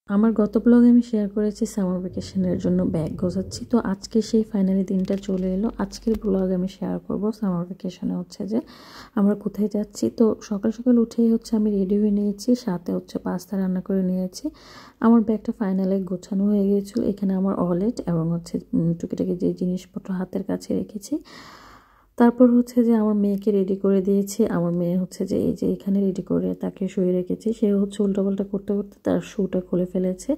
আমার গত ব্লগে আমি শেয়ার করেছি সামার ভ্যাকেশনের জন্য ব্যাগ গোছাচ্ছি। তো আজকে সেই ফাইনালি দিনটা চলে এলো। আজকের ব্লগে আমি শেয়ার করব সামার ভ্যাকেশনে হচ্ছে যে আমরা কোথায় যাচ্ছি। তো সকাল সকাল উঠেই হচ্ছে আমি রেডি হয়ে নিয়েছি, সাথে হচ্ছে পাস্তা রান্না করে নিয়েছি। আমার ব্যাগটা ফাইনালি গোছানো হয়ে গিয়েছিল। এখানে আমার ওয়ালেট এবং হচ্ছে টুকিটাকি যে জিনিসপত্র হাতের কাছে রেখেছি। তারপর হচ্ছে যে আমার মেয়েকে রেডি করে দিয়েছি। আমার মেয়ে হচ্ছে যে এই যে এখানে রেডি করে তাকে শুয়ে রেখেছি। সে হচ্ছে উল্টাপাল্টা করতে করতে তার শুটা খুলে ফেলেছে।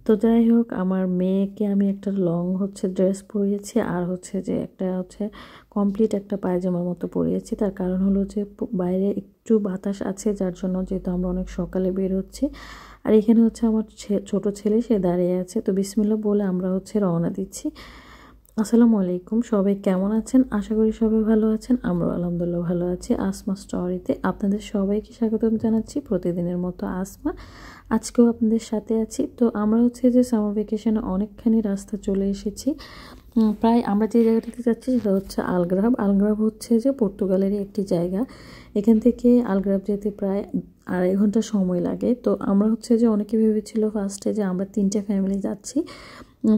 তো যাই হোক, আমার মেয়েকে আমি একটা লং হচ্ছে ড্রেস পরিয়েছি, আর হচ্ছে যে একটা হচ্ছে কমপ্লিট একটা পায়জামার মতো পরিয়েছি। তার কারণ হলো যে বাইরে একটু বাতাস আছে, যার জন্য যেহেতু আমরা অনেক সকালে বের হচ্ছি। আর এখানে হচ্ছে আমার ছোট ছেলে, সে দাঁড়িয়ে আছে। তো বিসমিল্লাহ বলে আমরা হচ্ছে রওনা দিচ্ছি। আসসালামু আলাইকুম, সবাই কেমন আছেন? আশা করি সবাই ভালো আছেন। আমরা আলহামদুলিল্লাহ ভালো আছি। আসমা স্টোরিতে আপনাদের সবাইকে স্বাগতম জানাচ্ছি। প্রতিদিনের মতো আসমা আজকেও আপনাদের সাথে আছি। তো আমরা হচ্ছে যে সামার ভ্যাকেশনে অনেকখানি রাস্তা চলে এসেছি। প্রায় আমরা যে জায়গাটাতে যাচ্ছি সেটা হচ্ছে আলগ্রাভ। আলগ্রাভ হচ্ছে যে পর্তুগালেরই একটি জায়গা। এখান থেকে আলগ্রাভ যেতে প্রায় 2.5 ঘন্টা সময় লাগে। তো আমরা হচ্ছে যে অনেকে ভেবেছিল ফার্স্টে যে আমরা 3টে ফ্যামিলি যাচ্ছি।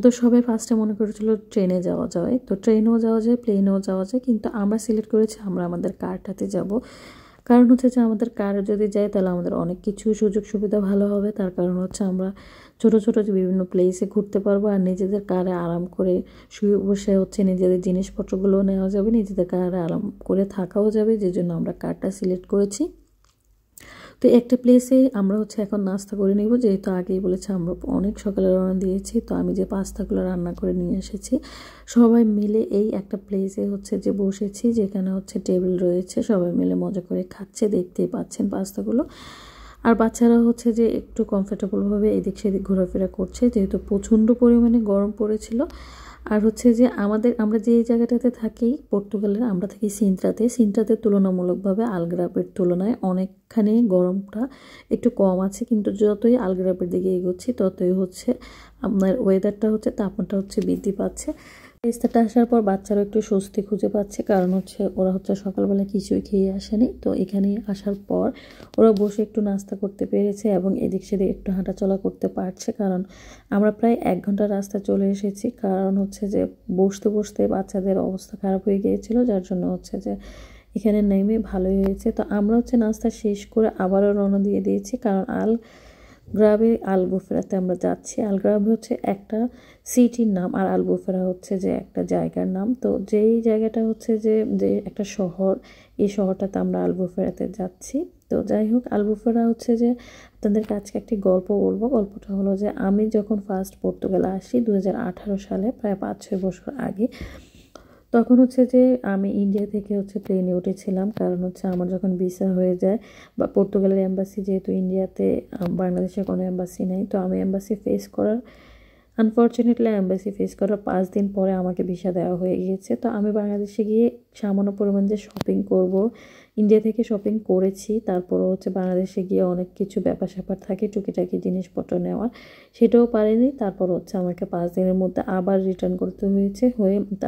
তো সবাই ফার্স্টে মনে করেছিল ট্রেনে যাওয়া যায়। তো ট্রেনেও যাওয়া যায়, প্লেনেও যাওয়া যায়, কিন্তু আমরা সিলেক্ট করেছি আমরা আমাদের কারটাতে যাব। কারণ হচ্ছে যে আমাদের কারে যদি যাই তাহলে আমাদের অনেক কিছু সুযোগ সুবিধা ভালো হবে। তার কারণ হচ্ছে আমরা ছোট ছোট বিভিন্ন প্লেসে ঘুরতে পারবো, আর নিজেদের কারে আরাম করে শুয়ে বসে হচ্ছে নিজেদের জিনিসপত্রগুলো নেওয়া যাবে, নিজেদের কারে আরাম করে থাকাও যাবে, যে জন্য আমরা কারটা সিলেক্ট করেছি। তো একটা প্লেসে আমরা হচ্ছে এখন নাস্তা করে নিব, যেহেতু আগেই বলেছে আমরা অনেক সকালে রওনা দিয়েছি। তো আমি যে পাস্তাগুলো রান্না করে নিয়ে এসেছি, সবাই মিলে এই একটা প্লেসে হচ্ছে যে বসেছি, যেখানে হচ্ছে টেবিল রয়েছে, সবাই মিলে মজা করে খাচ্ছে, দেখতেই পাচ্ছেন পাস্তাগুলো। আর বাচ্চারা হচ্ছে যে একটু কমফোর্টেবলভাবে এদিক সেদিক ঘোরাফেরা করছে, যেহেতু প্রচণ্ড পরিমাণে গরম পড়েছিল। আর হচ্ছে যে আমরা যে জায়গাটাতে থাকি পর্তুগালের, আমরা থাকি সিন্ট্রাতে তুলনামূলকভাবে আলগ্রাভের তুলনায় অনেকখানি গরমটা একটু কম আছে। কিন্তু যতই আলগ্রাভের দিকে এগোচ্ছি ততই হচ্ছে আপনার ওয়েদারটা হচ্ছে, তাপমাত্রা হচ্ছে বৃদ্ধি পাচ্ছে। রাস্তাটা আসার পর বাচ্চারা একটু স্বস্তি খুঁজে পাচ্ছে, কারণ হচ্ছে ওরা হচ্ছে সকালবেলা কিছুই খেয়ে আসেনি। তো এখানে আসার পর ওরা বসে একটু নাস্তা করতে পেরেছে এবং এদিক সেদিক একটু হাঁটাচলা করতে পারছে। কারণ আমরা প্রায় 1 ঘন্টা রাস্তা চলে এসেছি। কারণ হচ্ছে যে বসতে বসতে বাচ্চাদের অবস্থা খারাপ হয়ে গিয়েছিল, যার জন্য হচ্ছে যে এখানে নেমে ভালোই হয়েছে। তো আমরা হচ্ছে নাস্তা শেষ করে আবারও রওনা দিয়ে দিয়েছি, কারণ আলগ্রাভে আলবুফেরাতে আমরা যাচ্ছি। আলগ্রাভে হচ্ছে একটা সিটির নাম, আর আলবুফেরা হচ্ছে যে একটা জায়গার নাম। তো যেই জায়গাটা হচ্ছে যে একটা শহর, এই শহরটাতে আমরা আলবুফেরাতে যাচ্ছি। তো যাই হোক, আলবুফেরা হচ্ছে যে আপনাদেরকে আজকে একটি গল্প বলবো। গল্পটা হলো যে আমি যখন ফার্স্ট পর্তুগালে আসি 2018 সালে, প্রায় 5-6 বছর আগে, তখন হচ্ছে যে আমি ইন্ডিয়া থেকে হচ্ছে প্লেনে উঠেছিলাম। কারণ হচ্ছে আমার যখন ভিসা হয়ে যায়, বা পর্তুগালের এম্বাসি যেহেতু ইন্ডিয়াতে, বাংলাদেশের কোনো এম্বাসি নেই, তো আমি এম্বাসি ফেস করার আনফর্চুনেটলি এম্বাসি ফেস করার 5 দিন পরে আমাকে ভিসা দেওয়া হয়ে গিয়েছে। তো আমি বাংলাদেশে গিয়ে সামান্য পরিমাণ যে শপিং করব, ইন্ডিয়া থেকে শপিং করেছি। তারপরও হচ্ছে বাংলাদেশে গিয়ে অনেক কিছু ব্যাপার স্যাপার থাকে, টুকিটাকি জিনিসপত্র নেওয়ার, সেটাও পারিনি। তারপর হচ্ছে আমাকে 5 দিনের মধ্যে আবার রিটার্ন করতে হয়েছে।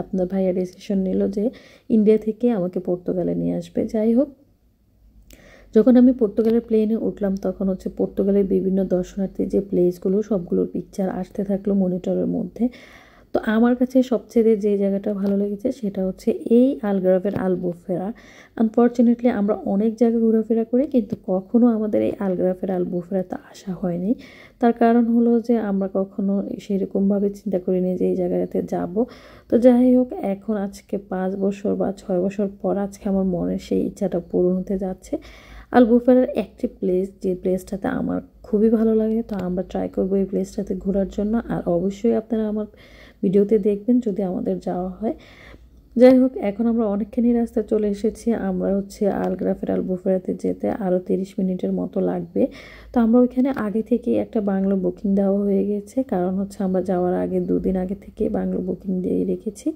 আপনার ভাইয়া ডিসিশন নিল যে ইন্ডিয়া থেকে আমাকে পর্তুগালে নিয়ে আসবে। যাই হোক, যখন আমি পর্তুগালের প্লেনে উঠলাম তখন হচ্ছে পর্তুগালের বিভিন্ন দর্শনার্থী যে প্লেসগুলো, সবগুলোর পিকচার আসতে থাকলো মনিটরের মধ্যে। তো আমার কাছে সবচেয়ে যে জায়গাটা ভালো লেগেছে সেটা হচ্ছে এই আলগ্রাভের আলবুফেরা। আনফর্চুনেটলি আমরা অনেক জায়গায় ঘোরাফেরা করি, কিন্তু কখনো আমাদের এই আলগ্রাভের আলবুফেরাতে আসা হয়নি। তার কারণ হলো যে আমরা কখনো সেরকমভাবে চিন্তা করিনি যে এই জায়গাটাতে যাব। তো যাই হোক, এখন আজকে 5 বছর বা 6 বছর পর আজকে আমার মনের সেই ইচ্ছাটা পূরণ হতে যাচ্ছে। আলবুফেরার একটি প্লেস, যে প্লেসটাতে আমার খুবই ভালো লাগে। তো আমরা ট্রাই করবো এই প্লেসটাতে ঘোরার জন্য, আর অবশ্যই আপনারা আমার ভিডিওতে দেখবেন যদি আমাদের যাওয়া হয়। যাই হোক, এখন আমরা অনেকখানি রাস্তা চলে এসেছি। আমরা হচ্ছে আলগ্রাভের আলবুফেরাতে যেতে আরও 30 মিনিটের মতো লাগবে। তো আমরা ওইখানে আগে থেকেই একটা বাংলো বুকিং দেওয়া হয়ে গেছে, কারণ হচ্ছে আমরা যাওয়ার আগে 2 দিন আগে থেকে বাংলো বুকিং দিয়ে রেখেছি।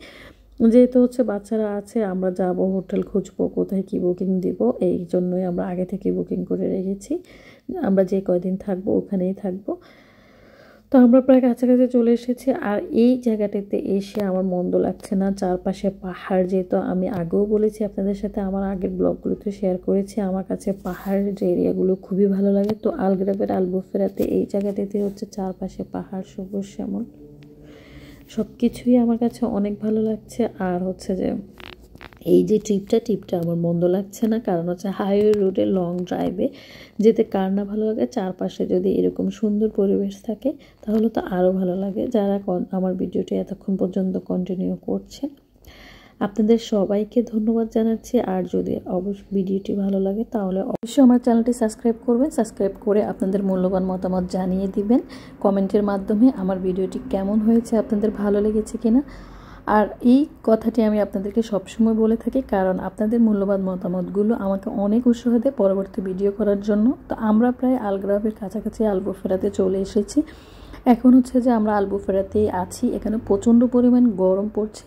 যেহেতু হচ্ছে বাচ্চারা আছে, আমরা যাব, হোটেল খুঁজবো, কোথায় কি বুকিং দিব, এই জন্যই আমরা আগে থেকে বুকিং করে রেখেছি। আমরা যে কয়দিন থাকবো ওখানেই থাকবো। তো আমরা প্রায় কাছাকাছি চলে এসেছি। আর এই জায়গাটাতে এসে আমার মন্দ লাগছে না, চারপাশে পাহাড়। যেহেতু আমি আগেও বলেছি আপনাদের সাথে, আমার আগের ব্লগগুলোতে শেয়ার করেছি, আমার কাছে পাহাড়ের যে এরিয়াগুলো খুবই ভালো লাগে। তো আলগ্রাবের আলবুফেরাতে এই জায়গাটাতে হচ্ছে চারপাশে পাহাড়, সবুজ শ্যামল, সব কিছুই আমার কাছে অনেক ভালো লাগছে। আর হচ্ছে যে এই যে ট্রিপটা আমার মন্দ লাগছে না, কারণ হচ্ছে হাইওয়ে রোডে লং ড্রাইভে যেতে কার না ভালো লাগে। চারপাশে যদি এরকম সুন্দর পরিবেশ থাকে তাহলে তো আরও ভালো লাগে। যারা আমার ভিডিওটি এতক্ষণ পর্যন্ত কন্টিনিউ করছেন, আপনাদের সবাইকে ধন্যবাদ জানাচ্ছি। আর যদি অবশ্যই ভিডিওটি ভালো লাগে তাহলে অবশ্যই আমার চ্যানেলটি সাবস্ক্রাইব করবেন। সাবস্ক্রাইব করে আপনাদের মূল্যবান মতামত জানিয়ে দিবেন কমেন্টের মাধ্যমে আমার ভিডিওটি কেমন হয়েছে, আপনাদের ভালো লেগেছে কিনা। আর এই কথাটি আমি আপনাদেরকে সবসময় বলে থাকি, কারণ আপনাদের মূল্যবান মতামতগুলো আমাকে অনেক উৎসাহ দেয় পরবর্তী ভিডিও করার জন্য। তো আমরা প্রায় আলগ্রাবের কাছাকাছি আলবুফেরাতে চলে এসেছি। এখন হচ্ছে যে আমরা আলবুফেরাতেই আছি। এখানে প্রচণ্ড পরিমাণ গরম পড়ছে।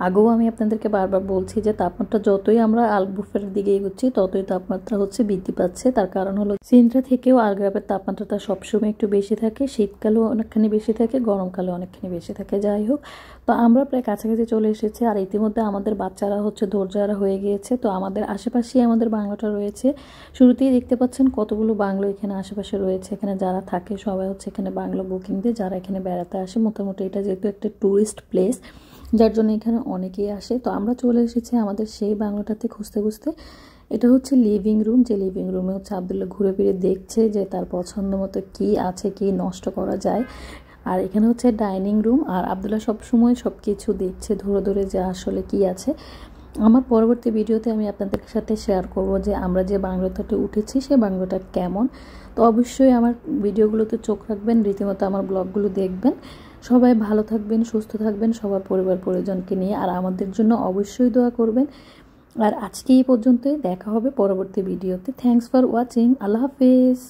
আগেও আমি আপনাদেরকে বারবার বলছি যে তাপমাত্রা যতই আমরা আলবুফেরার দিকে এগোচ্ছি ততই তাপমাত্রা হচ্ছে বৃদ্ধি পাচ্ছে। তার কারণ হলো সিনট্রা থেকেও আলগ্রাবের তাপমাত্রাটা সবসময় একটু বেশি থাকে, শীতকালেও অনেকখানি বেশি থাকে, গরমকালেও অনেকখানি বেশি থাকে। যাই হোক, তো আমরা প্রায় কাছাকাছি চলে এসেছি। আর ইতিমধ্যে আমাদের বাচ্চারা হচ্ছে ধৈর্যহারা হয়ে গিয়েছে। তো আমাদের আশেপাশেই আমাদের বাংলোটা রয়েছে। শুরুতেই দেখতে পাচ্ছেন কতগুলো বাংলো এখানে আশেপাশে রয়েছে। এখানে যারা থাকে সবাই হচ্ছে এখানে বাংলো বুকিং দিয়ে যারা এখানে বেড়াতে আসে। মোটামুটি এটা যেহেতু একটা ট্যুরিস্ট প্লেস, যার জন্য এখানে অনেকেই আসে। তো আমরা চলে এসেছি আমাদের সেই বাংলোটাতে খুঁজতে খুঁজতে। এটা হচ্ছে লিভিং রুম, যে লিভিং রুমে হচ্ছে আবদুল্লাহ ঘুরে ফিরে দেখছে যে তার পছন্দ মতো কী আছে, কী নষ্ট করা যায়। আর এখানে হচ্ছে ডাইনিং রুম। আর আবদুল্লাহ সবসময় সব কিছু দেখছে ধরে ধরে যে আসলে কি আছে। আমার পরবর্তী ভিডিওতে আমি আপনাদের সাথে শেয়ার করব যে আমরা যে বাংলোটাতে উঠেছি সেই বাংলোটা কেমন। তো অবশ্যই আমার ভিডিওগুলোতে চোখ রাখবেন, রীতিমতো আমার ব্লগগুলো দেখবেন। সবাই ভালো থাকবেন, সুস্থ থাকবেন, সবার পরিবার পরিজনকে নিয়ে। আর আমাদের জন্য অবশ্যই দোয়া করবেন। আর আজকে এই পর্যন্তই, দেখা হবে পরবর্তী ভিডিওতে। Thanks for watching. আল্লাহ হাফেজ।